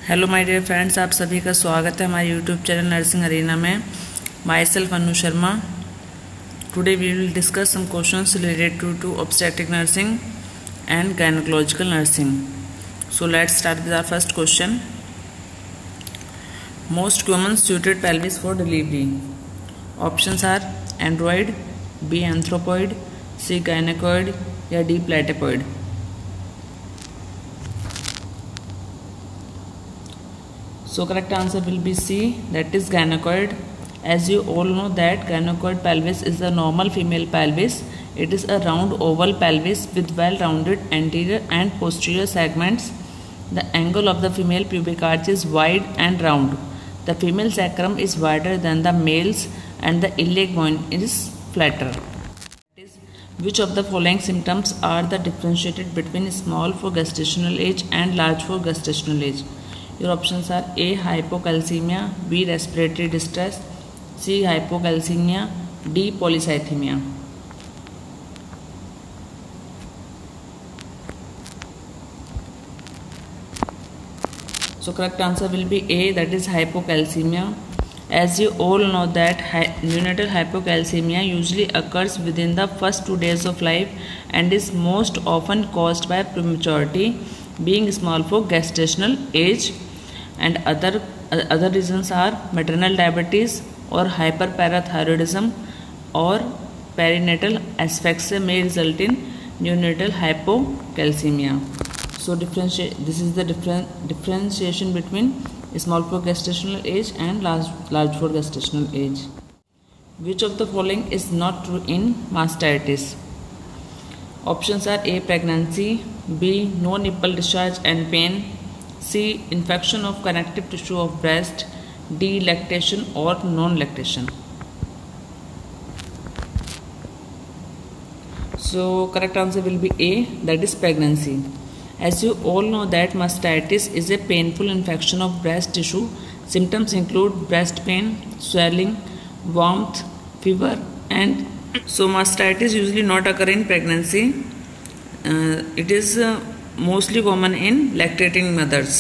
Hello my dear friends, आप सभी का स्वागत है हमारे यूट्यूब चैनल नर्सिंग अरीना में। Myself Anu Sharma. Today we will discuss some questions related to obstetric nursing and gynaecological nursing. So let's start with our first question. Most common suited pelvis for delivery. Options are android, B anthropoid, C gynecoid या D platypoid. So correct answer will be C, that is gynecoid. As you all know that gynecoid pelvis is a normal female pelvis. It is a round oval pelvis with well-rounded anterior and posterior segments. The angle of the female pubic arch is wide and round. The female sacrum is wider than the male's and the iliac bone is flatter. Which of the following symptoms are the differentiated between small for gestational age and large for gestational age? Your options are A hypocalcemia, B respiratory distress, C hypocalcemia, D polycythemia. So correct answer will be A, that is hypocalcemia. As you all know that neonatal hypocalcemia usually occurs within the first 2 days of life and is most often caused by prematurity, being small for gestational age, and other reasons are maternal diabetes or hyperparathyroidism or perinatal asphyxia may result in neonatal hypocalcemia. So this is the differentiation between small for gestational age and large for gestational age. Which of the following is not true in mastitis? Options are A pregnancy, B no nipple discharge and pain, C infection of connective tissue of breast, D lactation or non-lactation. So correct answer will be A, that is pregnancy. As you all know that mastitis is a painful infection of breast tissue. Symptoms include breast pain, swelling, warmth, fever, and so mastitis usually not occur in pregnancy. It is mostly common in lactating mothers.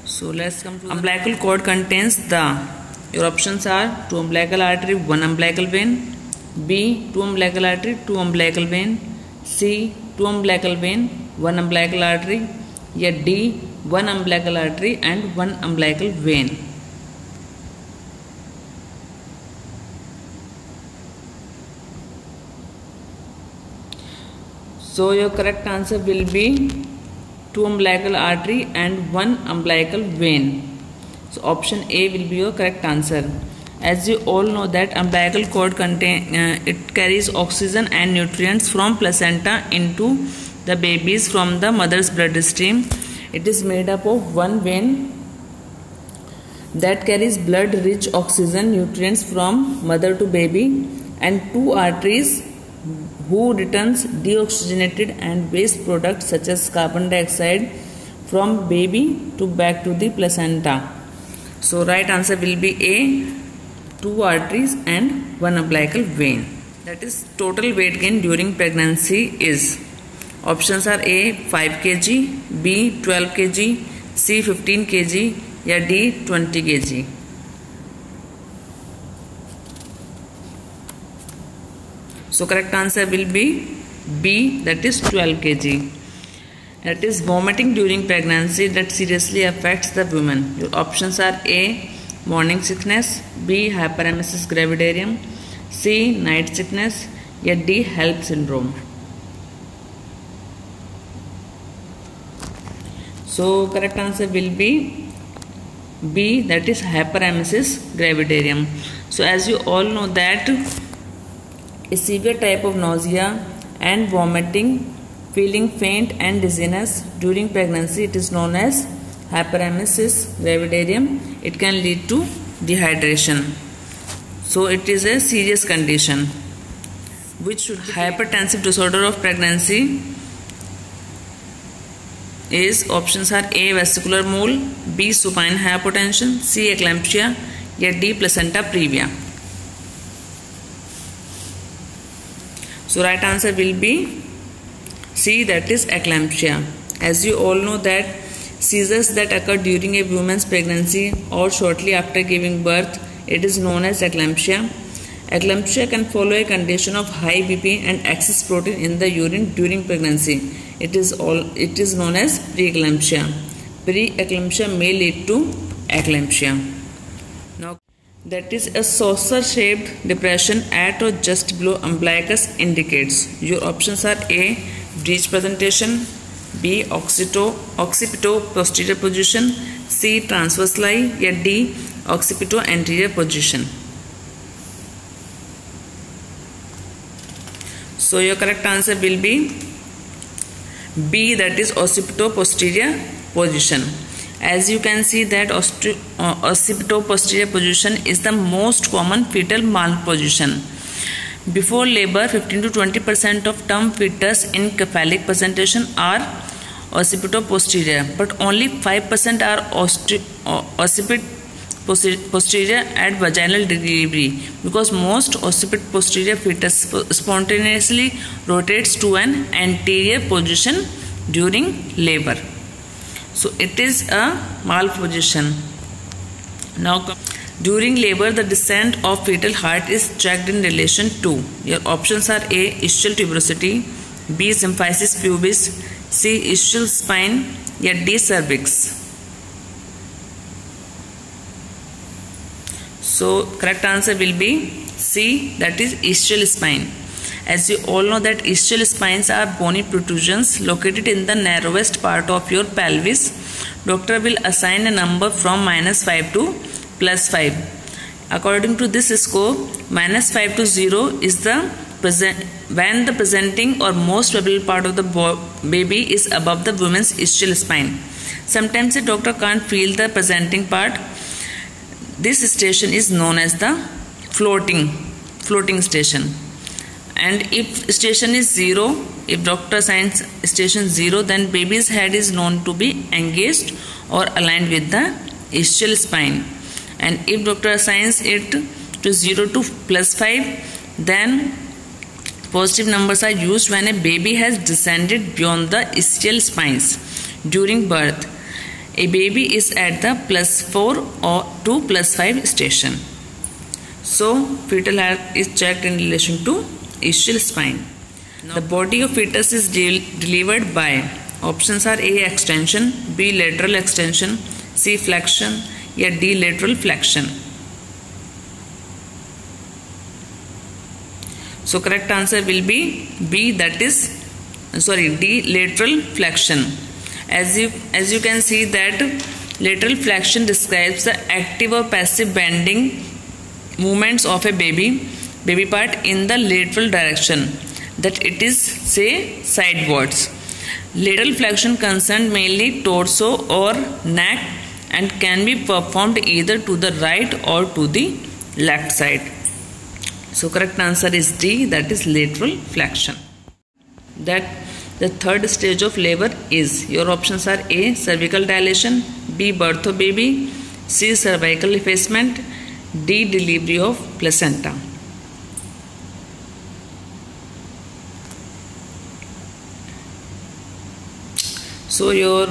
So let's come to umbilical cord contains the. Your options are 2 umbilical artery, 1 umbilical vein, B 2 umbilical artery, 2 umbilical vein, C 2 umbilical vein, 1 umbilical artery, या D 1 umbilical artery and 1 umbilical vein. So your correct answer will be 2 umbilical artery and 1 umbilical vein. So option A will be your correct answer. As you all know that umbilical cord it carries oxygen and nutrients from placenta into the babies from the mother's bloodstream. It is made up of one vein that carries blood rich oxygen nutrients from mother to baby and 2 arteries who returns deoxygenated and waste products such as carbon dioxide from baby to back to the placenta. So right answer will be A, 2 arteries and 1 umbilical vein. That is total weight gain during pregnancy is. Options are A 5 kg, B 12 kg, C 15 kg या D 20 kg. So correct answer will be B, that is 12 kg. That is vomiting during pregnancy that seriously affects the woman. Your options are A morning sickness, B hyperemesis gravidarum, C night sickness या D HELLP syndrome. So correct answer will be B, that is hyperemesis gravidarum. So as you all know that a severe type of nausea and vomiting, feeling faint and dizziness during pregnancy, it is known as hyperemesis gravidarum. It can lead to dehydration. So it is a serious condition. Which hypertensive disorder of pregnancy is? Options are A vesicular mole, B supine hypotension, C eclampsia या D placenta previa. So right answer will be C, that is eclampsia. As you all know that Seizures that occur during a woman's pregnancy or shortly after giving birth, it is known as eclampsia. Eclampsia can follow a condition of high BP and excess protein in the urine during pregnancy. It is known as preeclampsia. Preeclampsia may lead to eclampsia. Now, that is a saucer-shaped depression at or just below umbilicus indicates. Your options are A. breech presentation, B. occipito posterior position, C. transverse lie, या D. occipito anterior position. So your correct answer will be B, that is occipito posterior position. As you can see that occipito posterior position is the most common fetal malposition. Before labor, 15 to 20% of term fetus in cephalic presentation are occipito posterior, but only 5% are occipit posterior at vaginal delivery, because most occipit posterior fetus spontaneously rotates to an anterior position during labor. So it is a malposition. Now, during labor, the descent of fetal heart is checked in relation to. Your options are A. ischial tuberosity, B. symphysis pubis, C. ischial spine, या D. cervix. So correct answer will be C, that is ischial spine. As you all know that ischial spines are bony protrusions located in the narrowest part of your pelvis. Doctor will assign a number from -5 to +5. According to this score, -5 to 0 is when the presenting or most probable part of the baby is above the woman's ischial spine. Sometimes the doctor can't feel the presenting part. This station is known as the floating station. And if station is 0, if doctor assigns station 0, then baby's head is known to be engaged or aligned with the ischial spine. And if doctor assigns it to 0 to +5, then positive numbers are used when a baby has descended beyond the ischial spines during birth. A baby is at the +4 or to +5 station. So fetal heart is checked in relation to ischial spine. The body of fetus is delivered by. Options are A. extension, B. lateral extension, C. flexion, या D. lateral flexion. So correct answer will be B, that is D. lateral flexion. As you can see that lateral flexion describes the active or passive bending movements of a baby part in the lateral direction, that it is say sidewards. Lateral flexion concerns mainly torso or neck and can be performed either to the right or to the left side. So correct answer is D, that is lateral flexion. That the third stage of labor is. Your options are A. cervical dilation, B. birth of baby, C. cervical effacement, D. delivery of placenta. So your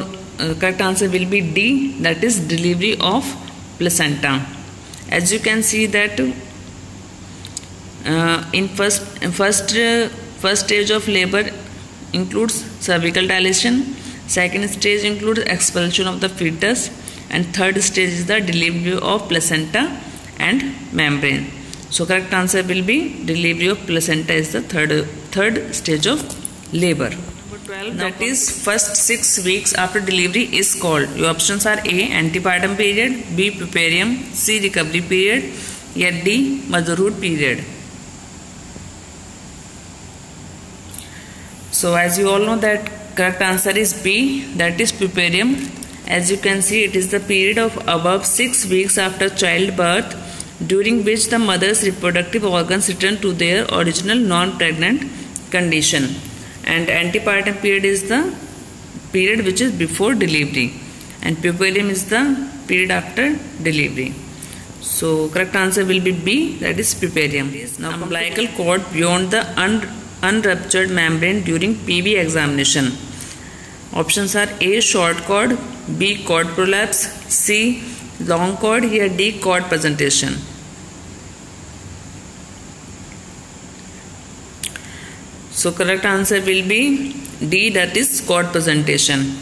correct answer will be D, that is delivery of placenta. As you can see that in first stage of labor includes cervical dilation, second stage includes expulsion of the fetus, and third stage is the delivery of placenta and membrane. So correct answer will be delivery of placenta is the third stage of labor. Number 12, that is first 6 weeks after delivery is called. Your options are A. antepartum period, B. puerperium, C. recovery period, या D. motherhood period. So as you all know that correct answer is B, that is puerperium. As you can see, it is the period of above 6 weeks after childbirth, during which the mother's reproductive organs return to their original non-pregnant condition. And antepartum period is the period which is before delivery, and puerperium is the period after delivery. So correct answer will be B, that is puerperium. Now umbilical cord beyond the unruptured membrane during PV examination. Options are A. short cord, B. Cord prolapse, C. Long cord, या D. Cord presentation. So correct answer will be D, that is cord presentation.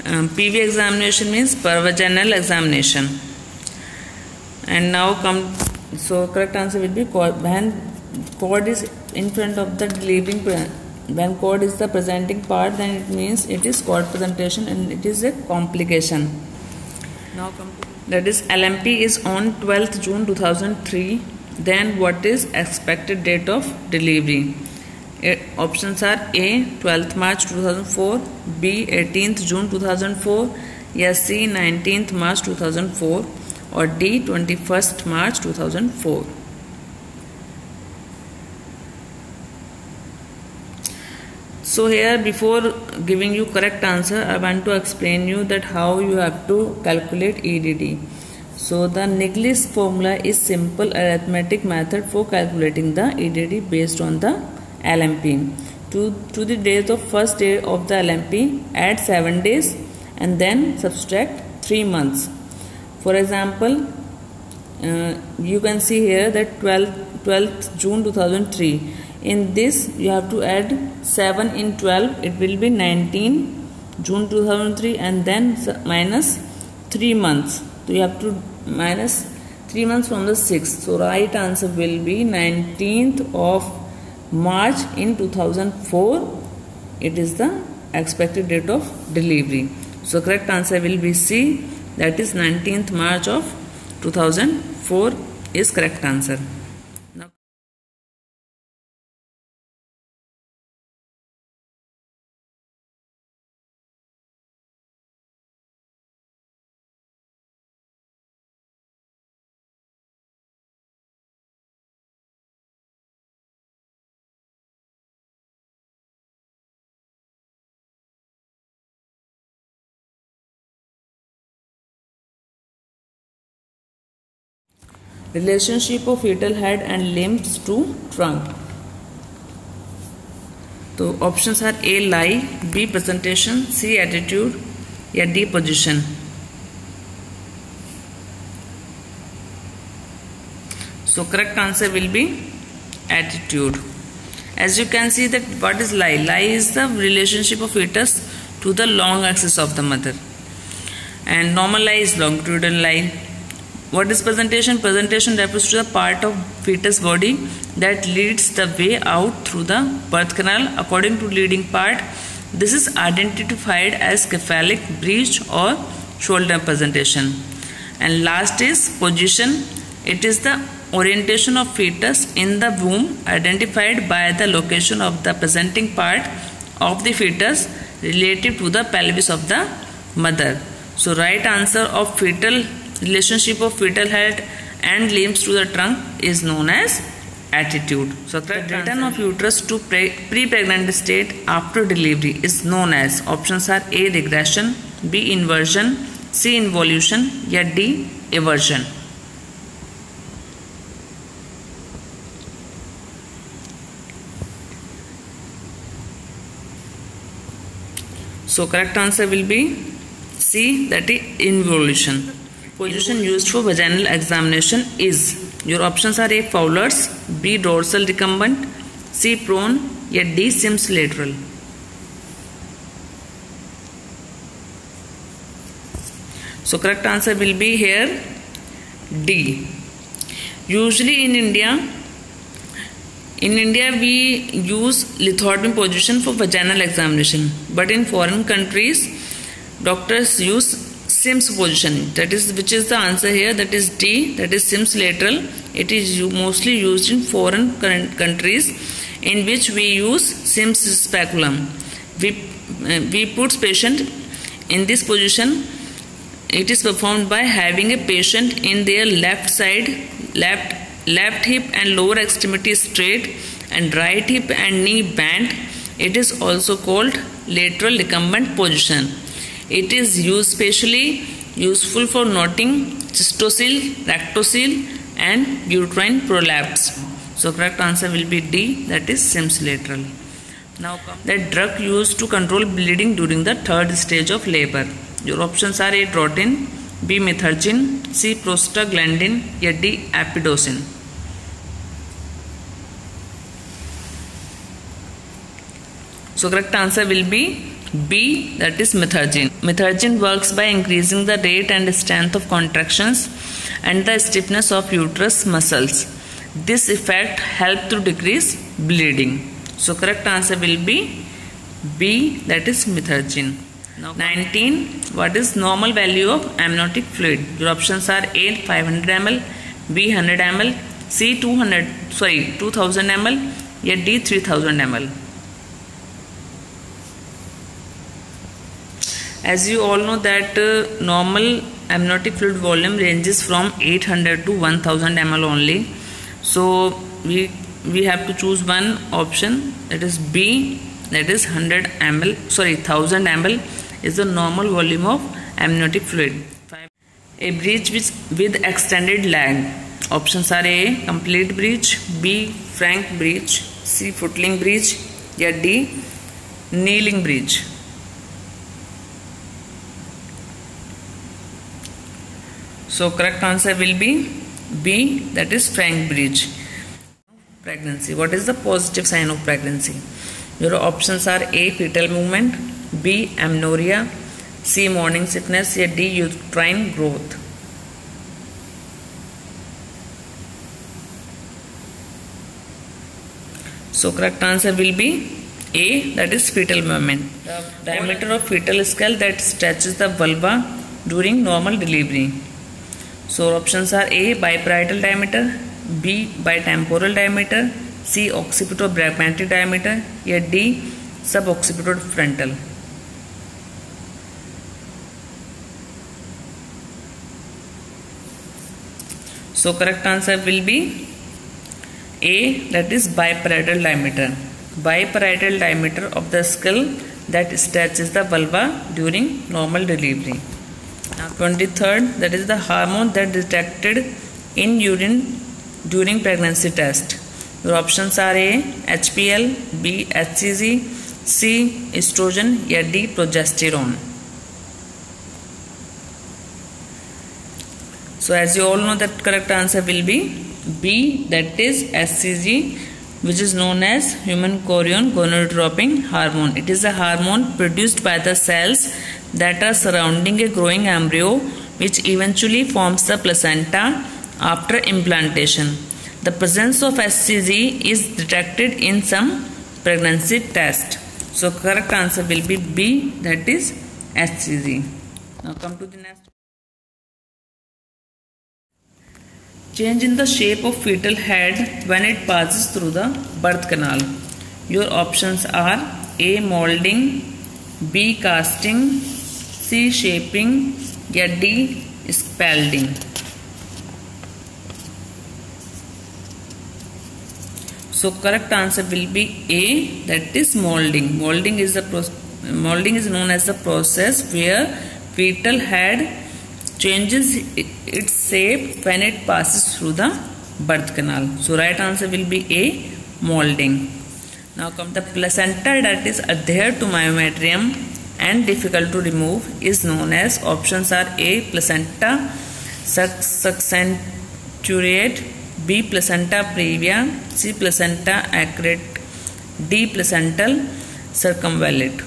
PV examination means pervaginal examination. And now come, so correct answer will be cord. When cord is in front of the delivering, when cord is the presenting part, then it means it is cord presentation and it is a complication. Now come to, that is LMP is on 12th June 2003. Then what is expected date of delivery? Options are A. 12th March 2004, B. 18th June 2004, या C. 19th March 2004, or D. 21st March 2004. So here, before giving you correct answer, I want to explain you that how you have to calculate EDD. So the Niglis formula is simple arithmetic method for calculating the EDD based on the LMP. To the days of first day of the LMP, add 7 days and then subtract 3 months. For example, you can see here that 12th June 2003. In this you have to add 7 in 12, it will be 19 June 2003, and then minus 3 months. So you have to minus 3 months from the 6th. So right answer will be 19th of March in 2004. It is the expected date of delivery. So correct answer will be C, that is 19th March of 2004 is correct answer. Now relationship of fetal head and limbs to trunk. So options are A. Lie, B. Presentation, C. Attitude, या D. Position. So correct answer will be attitude. As you can see that what is lie? Lie is the relationship of fetus to the long axis of the mother, and normal lie is longitudinal lie. What is presentation? Presentation refers to the part of fetus body that leads the way out through the birth canal. According to leading part, this is identified as cephalic, breech or shoulder presentation. And last is position. It is the orientation of fetus in the womb identified by the location of the presenting part of the fetus relative to the pelvis of the mother. So right answer of fetal relationship of fetal head and limbs to the trunk is known as attitude. So the return of uterus to pre-pregnant state after delivery is known as, options are A. regression, B. inversion, C. involution, या D. eversion. So correct answer will be C, that is involution. Position used for vaginal examination is, your options are A. Fowler's, B. dorsal recumbent, C. prone, या D. Sims lateral. So correct answer will be here D. Usually in India we use lithotomy position for vaginal examination, but in foreign countries doctors use Sims position, that is, which is the answer here, that is D, that is Sims lateral. It is mostly used in foreign countries in which we use Sims speculum. We put patient in this position. It is performed by having a patient in their left side, left hip and lower extremity straight and right hip and knee bent. It is also called lateral recumbent position. It is specially useful for noting cystocele, rectocele and uterine prolapse. So correct answer will be D, that is Sims lateral. Now the drug used to control bleeding during the third stage of labor. Your options are A. Trottin, B. Methergine, C. prostaglandin या D. Epidosin. So correct answer will be B, that is methergine. Methergine works by increasing the rate and strength of contractions and the stiffness of uterus muscles. This effect helps to decrease bleeding. So correct answer will be B, that is methergine. Now 19. What is normal value of amniotic fluid? Your options are A. 500 ml, B. 100 ml, C. 2000 ml या D. 3000 ml. As you all know that normal amniotic fluid volume ranges from 800 to 1000 ml only. So we have to choose one option, that is B, that is 1000 ml is the normal volume of amniotic fluid. A breech with extended leg. Options are A. complete breech, B. frank breech, C. footling breech या D. kneeling breech. So correct answer will be B, that is frank breech. Pregnancy. What is the positive sign of pregnancy? Your options are A. fetal movement, B. amenorrhea, C. morning sickness या D. uterine growth. So correct answer will be A, that is fetal movement. The diameter of fetal skull that stretches the vulva during normal delivery. So options are A. biparietal diameter, B. bitemporal diameter, C. occipito-brachiotic diameter या D. suboccipito-frontal. So correct answer will be A, that is biparietal diameter. Biparietal diameter of the skull that stretches the vulva during normal delivery. Now 23rd, that is the hormone that detected in urine during pregnancy test. Your options are A. HPL, B. HCG, C. estrogen या D. progesterone. So as you all know that correct answer will be B, that is HCG, which is known as human chorion gonadotropin hormone. It is a hormone produced by the cells that are surrounding a growing embryo, which eventually forms the placenta after implantation. The presence of HCG is detected in some pregnancy test. So correct answer will be B, that is HCG. Now come to the next. Change in the shape of fetal head when it passes through the birth canal. Your options are A. molding, B. casting, C. shaping या D. scalding. So correct answer will be A, that is molding. Molding is known as the process where fetal head changes its shape when it passes through the birth canal. So right answer will be A, molding. Now come the placenta that is adhered to myometrium and difficult to remove is known as, options are A. placenta succinturate, B. placenta previa, C. placenta accurate, D. placental circumvallate.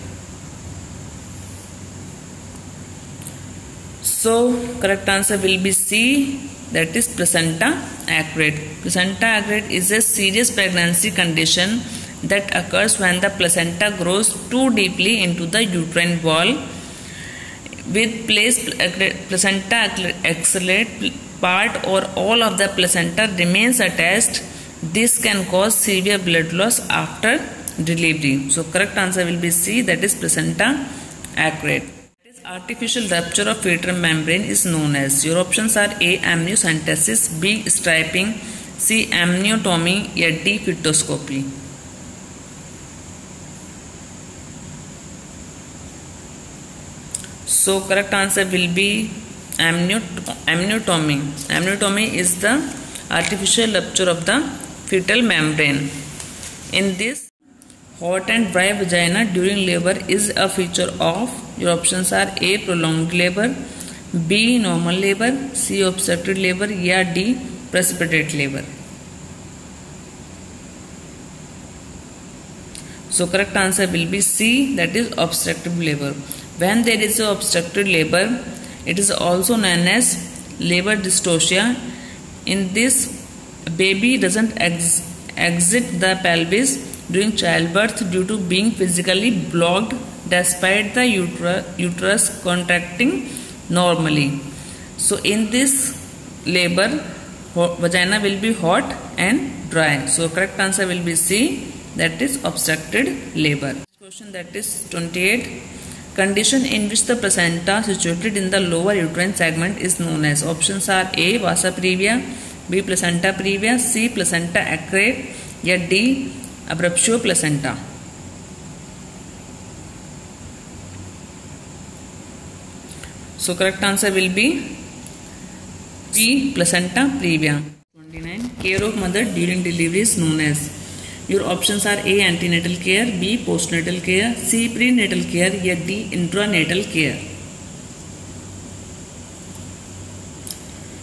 So correct answer will be C, that is placenta accurate. Placenta accurate is a serious pregnancy condition that occurs when the placenta grows too deeply into the uterine wall. With placenta accelerate, part or all of the placenta remains attached. This can cause severe blood loss after delivery. So correct answer will be C, that is placenta accurate. Artificial rupture of fetal membrane is known as. Your options are A. amniocentesis, B. striping, C. amniotomy या D. fetoscopy. So correct answer will be amniotomy. Amniotomy is the artificial rupture of the fetal membrane. In this, hot and dry vagina during labor is a feature of. Your options are A. prolonged labor, B. normal labor, C. obstructed labor या D. precipitate labor. So correct answer will be C, that is obstructive labor. When there is obstructed labor, it is also known as labor dystocia. In this, baby doesn't exit the pelvis during childbirth due to being physically blocked despite the uterus contracting normally. So in this labor, vagina will be hot and dry. So correct answer will be C, that is obstructed labor. Question that is 28. Condition in which the placenta situated in the lower uterine segment is known as. Options are A. vasa previa, B. placenta previa, C. placenta acrete या D. abruptio placenta. So correct answer will be B. placenta previa. 29. Care of mother during delivery is known as. Your options are A. antenatal care, B. postnatal care, C. prenatal care या D. intranatal care.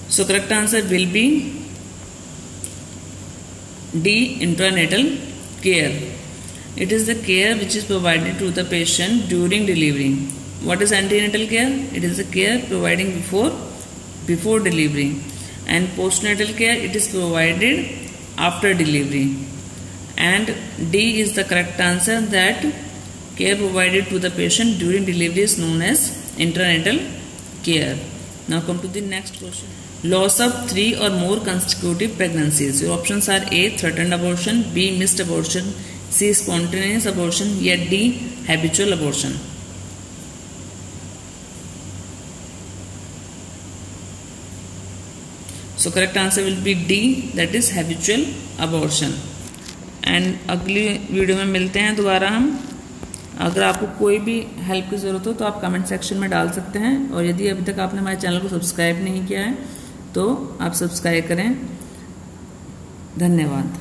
So correct answer will be D. intranatal care. It is the care which is provided to the patient during delivery. What is antenatal care? It is the care providing before delivery, and postnatal care, it is provided after delivery. And D is the correct answer, that care provided to the patient during delivery is known as intranatal care. Now come to the next question. Loss of 3 or more consecutive pregnancies. Your options are A. threatened abortion, B. missed abortion, C. spontaneous abortion या D. habitual abortion. So correct answer will be D, that is habitual abortion. And अगली video में मिलते हैं दोबारा हम. अगर आपको कोई भी हेल्प की ज़रूरत हो तो आप कमेंट सेक्शन में डाल सकते हैं, और यदि अभी तक आपने हमारे चैनल को सब्सक्राइब नहीं किया है तो आप सब्सक्राइब करें. धन्यवाद.